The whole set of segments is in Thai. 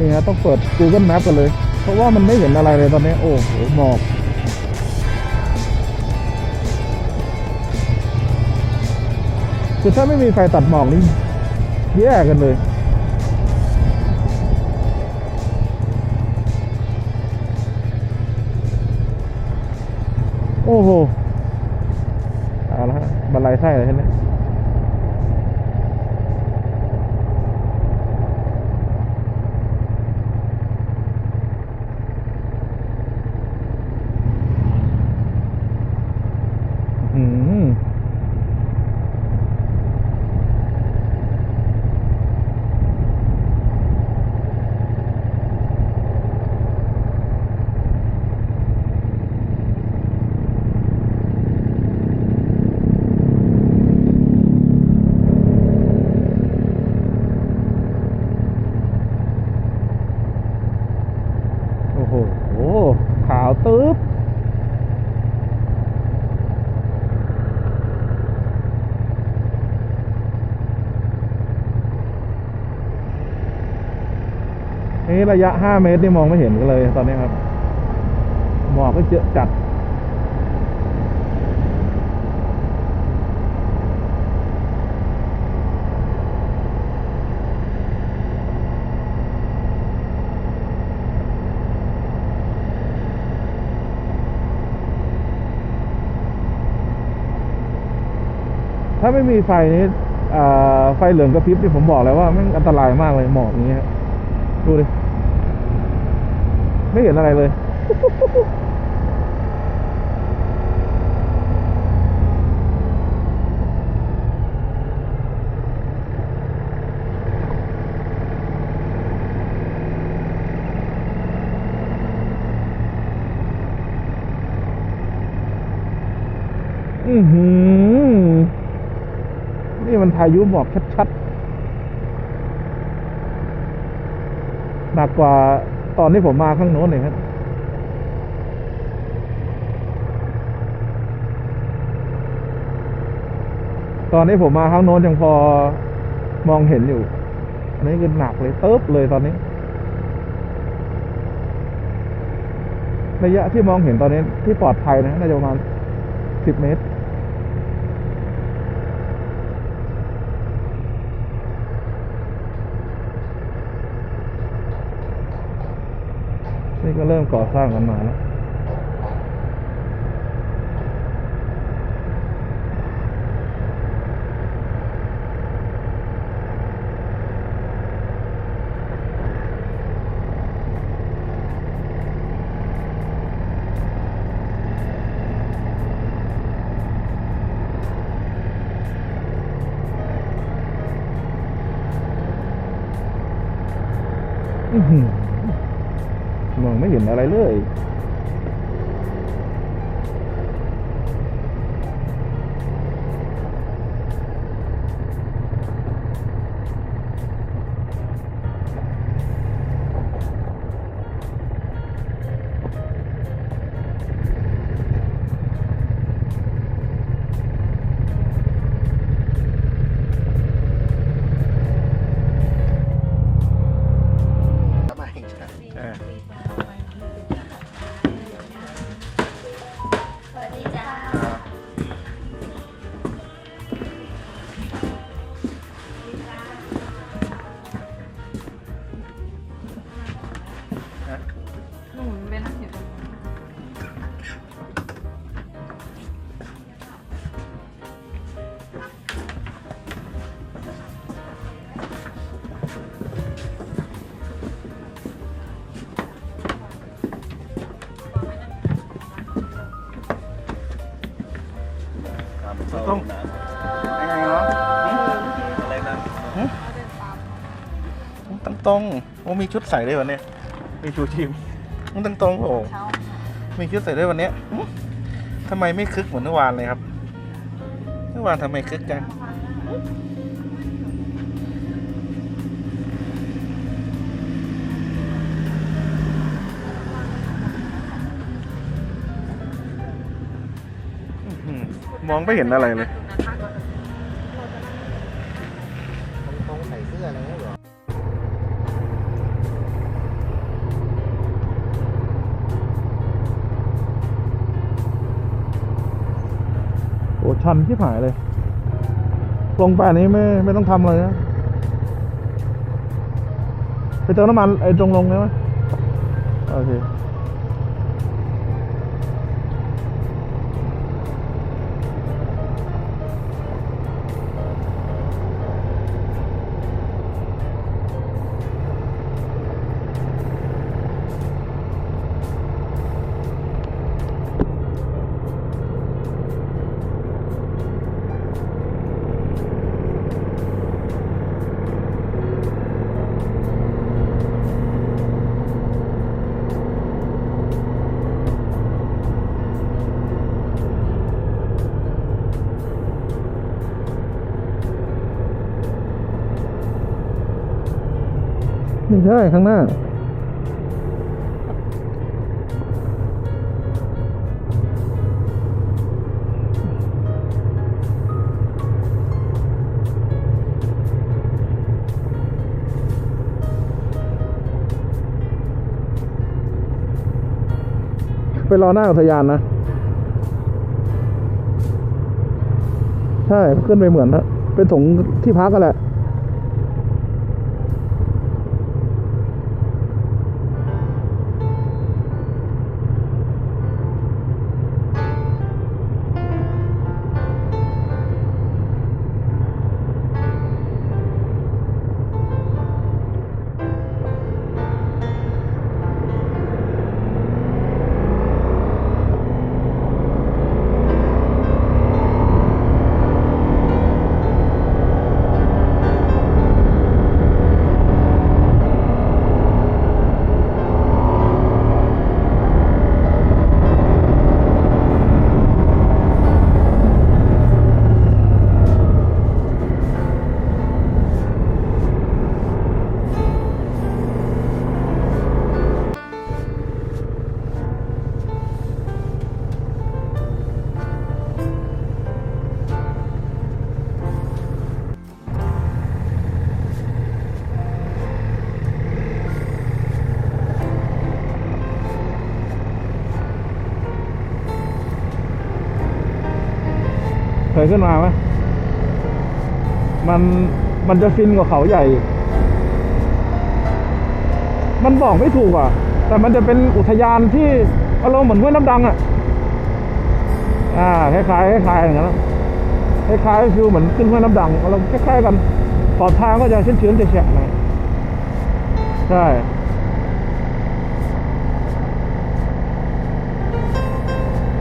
นี่ฮะต้องเปิด Google Map กันเลยเพราะว่ามันไม่เห็นอะไรเลยตอนนี้โอ้โหหมอกคือถ้าไม่มีไฟตัดหมอกนี่แย่กันเลยโอ้โหเอาละฮะบันไดไส้เลยใช่ไหมขาวตึ๊บนี่ระยะ5 เมตรนี่มองไม่เห็นกันเลยตอนนี้ครับหมอกก็เยอะจัดถ้าไม่มีไฟนี้ไฟเหลืองกระพริบที่ผมบอกแล้วว่ามันอันตรายมากเลยหมอกอย่างเงี้ยดูดิไม่เห็นอะไรเลยนี่มันพายุหมอกชัดๆหนักกว่าตอนที่ผมมาข้างโน้นเลยครับตอนนี้ผมมาข้างโน้นยังพอมองเห็นอยู่อันนี้คือหนักเลยเติบเลยตอนนี้ระยะที่มองเห็นตอนนี้ที่ปลอดภัยนะน่าจะประมาณ10 เมตรนี่ก็เริ่มก่อสร้างกันมาแล้วมองไม่เห็นอะไรเลยต้องยังไงเนาะอะไรนะตรงโอ้มีชุดใส่ด้วยวันนี้มีชูชีพตรงโอ้มีชุดใส่ด้วยวันนี้ทำไมไม่คึกเหมือนเมื่อวานเลยครับเมื่อวานทำไมคึกจังมองไม่เห็นอะไรเลยต้องใส่เสื้ออะไรเหรอ ชันที่หายเลยลงไปอันนี้ไม่ต้องทำเลยนะไปเติมน้ำมันไอ้ตรงลงได้ไหมโอเคไม่ใช่ข้างหน้าไปรอหน้าอุทยานนะใช่ขึ้นไปเหมือนนะเป็นถงที่พักกันแหละเคยขึ้นมาไหมมันจะฟินกว่าเขาใหญ่ มันบอกไม่ถูกอ่ะแต่มันจะเป็นอุทยานที่อารมณ์เหมือนห้วยน้ำดังอ่ะคล้ายๆอย่างนั้นคล้ายๆฟิลเหมือนขึ้นห้วยน้ำดังอารมณ์คล้ายๆกันปลอดทางก็จะชื้นๆแฉะๆหน่อยใช่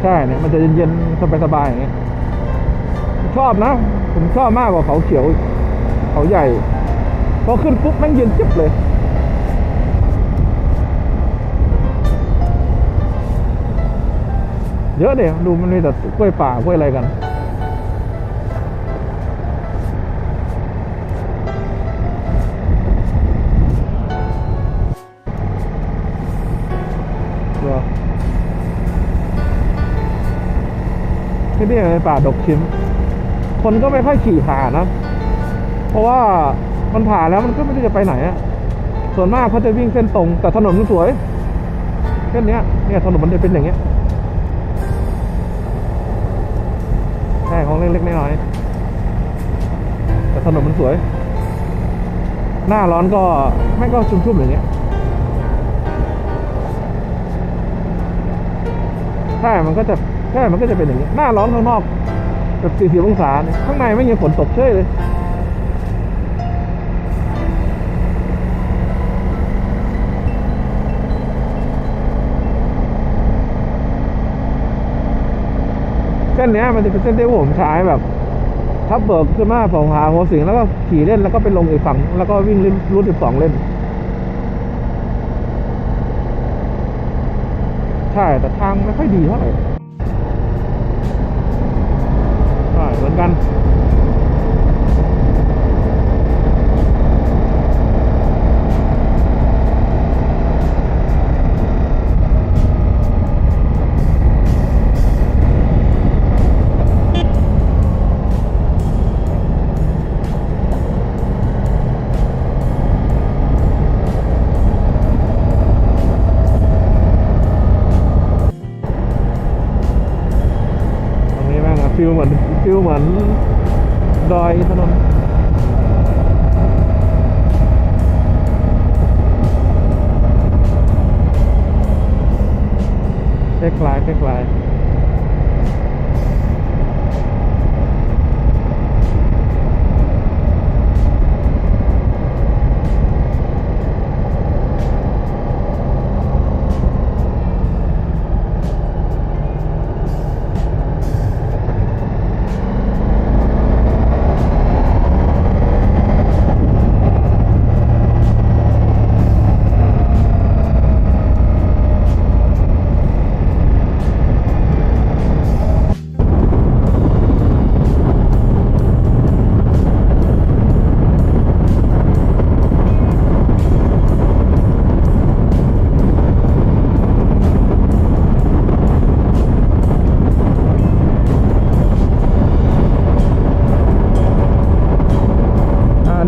ใช่เนี่ยมันจะเย็นๆสบายๆอย่างเงี้ยชอบนะผมชอบมากกว่าเขาเขียวเขาใหญ่พอขึ้นปุ๊บแม่งเย็นจิ๊บเลยเยอะเดี๋ยวดูมันมีแต่กล้วยป่ากล้วยอะไรกันที่นี่ในป่าดกชิ้นคนก็ไม่ค่อยขี่ผ่านนะเพราะว่ามันผ่านแล้วมันก็ไม่รู้จะไปไหนอะส่วนมากเขาจะวิ่งเส้นตรงแต่ถนนมันสวยเส้นนี้เนี่ยถนนมันจะเป็นอย่างเงี้ยใช่ของเล็กๆน้อยๆแต่ถนนมันสวยหน้าร้อนก็ไม่ก็ชุ่มๆอย่างเงี้ยใช่มันก็จะเป็นอย่างเงี้ยหน้าร้อนข้างนอกแบบ40 องศาข้างในไม่มีฝนตกเฉยเลยเส้นนี้มันจะเป็นเส้นที่ผมใช้แบบทับเบิกขึ้นมาฝั่งหาหัวสิงแล้วก็ขี่เล่นแล้วก็ไปลงอีกฝั่งแล้วก็วิ่งรูท12 เล่นใช่แต่ทางไม่ค่อยดีเท่าไหร่ใช่เหมือนกันฟิล เหมือนดอยถนนคล้าย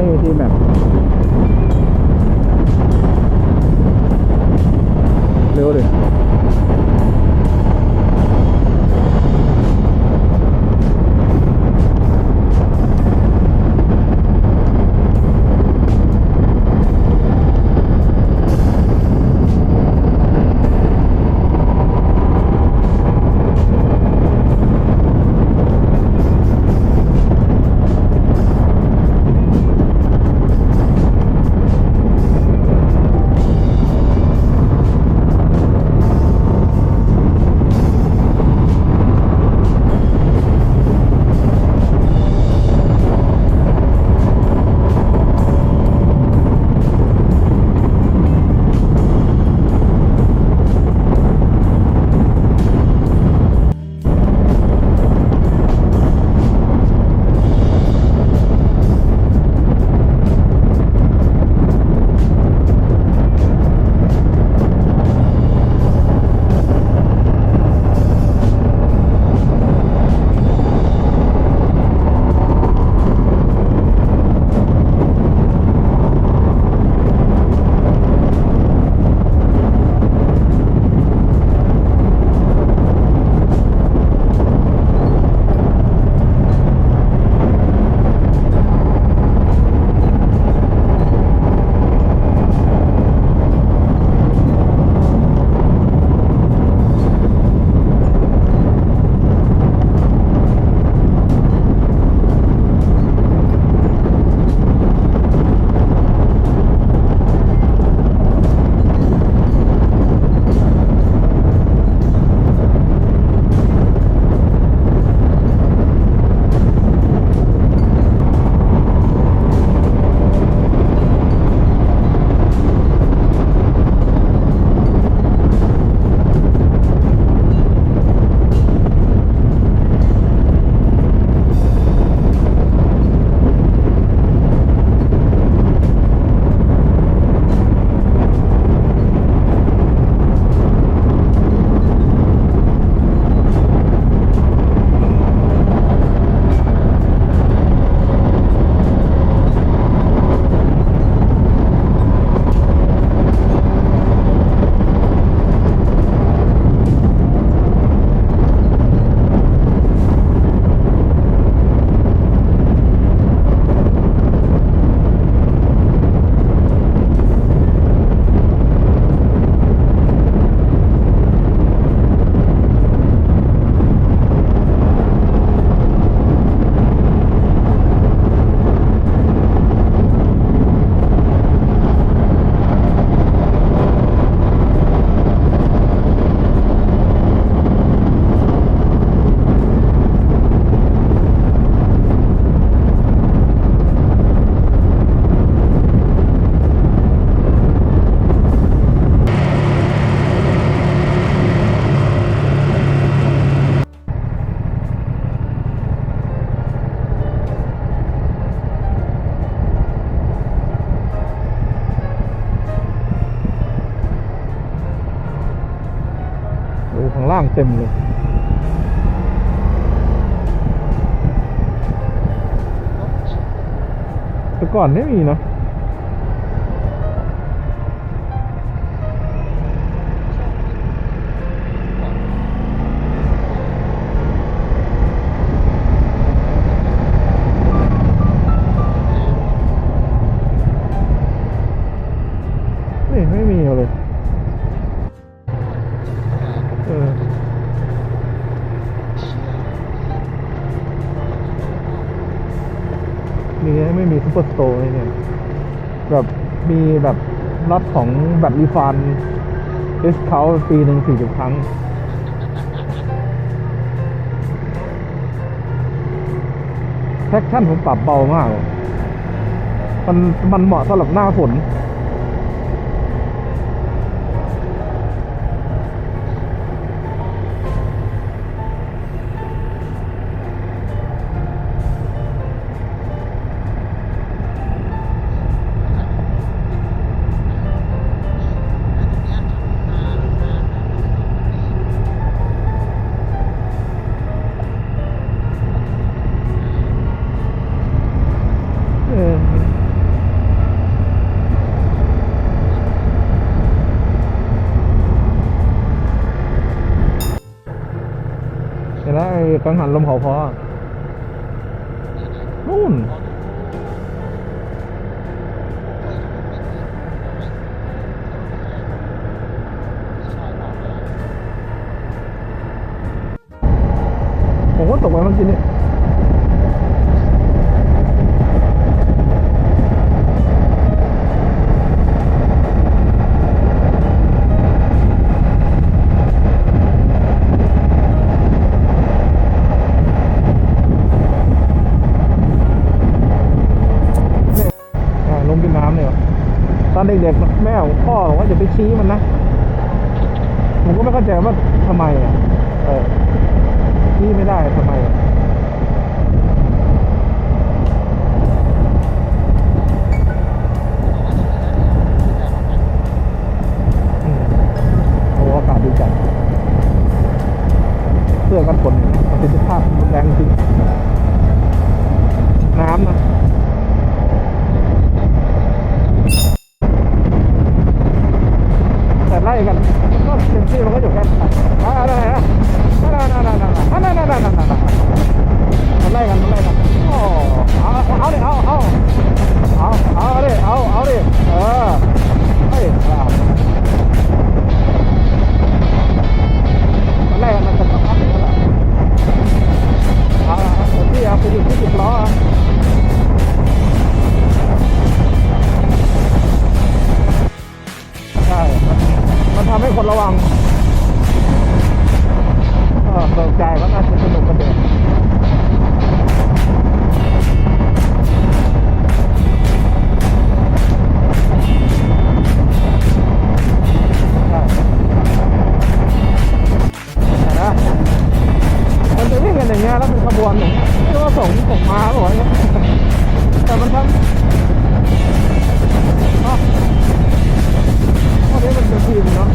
นี่ที่แบบเร็วเลยข้างล่างเต็มเลยแต่ก่อนไม่มีเนาะ นี่ไม่มีเลยมีไม่มีซุปเปอร์สโตร์เนี่ยแบบมีแบบล็อตของบัตรรีฟันดิสเคาท์ปีหนึ่ง40 ครั้งแท็กชั่นผมปรับเบามากมันเหมาะสำหรับหน้าฝนเห็นแล้วไอ้กังหันลมเขาพอนู่นผมก็ตกไปเมื่อกี้นี้ลงกินน้ำเนี่ยวะตอนเด็กๆแม่ของพ่อบอกว่าอย่าไปชี้มันนะผมก็ไม่เข้าใจว่าทำไมชี้ไม่ได้ทำไมโอ้อากาศดีจัดเสื้อกันฝนประสิทธิภาพแรงจริงน้ำนะแต่ไล่กันก็เต็มที่มันก็อยู่แค่อะไรนะมันไล่กันโอ้เอาดิเอาดิเฮ้ยมันไล่กันมันจะพักอย่างนั้นแหละที่เอาไปอยู่ที่10 ล้อใช่มันทำให้คนระวังเบิกใจก็น่าจะสนุกกันเด็กมันจะวิ่งกันอย่างเงี้ยแล้วเป็นขบวนอย่างเงี้ยไม่รู้ว่าส่งมาหรือเปล่าแต่มันทำพวกนี้มันเป็นทีมเนาะ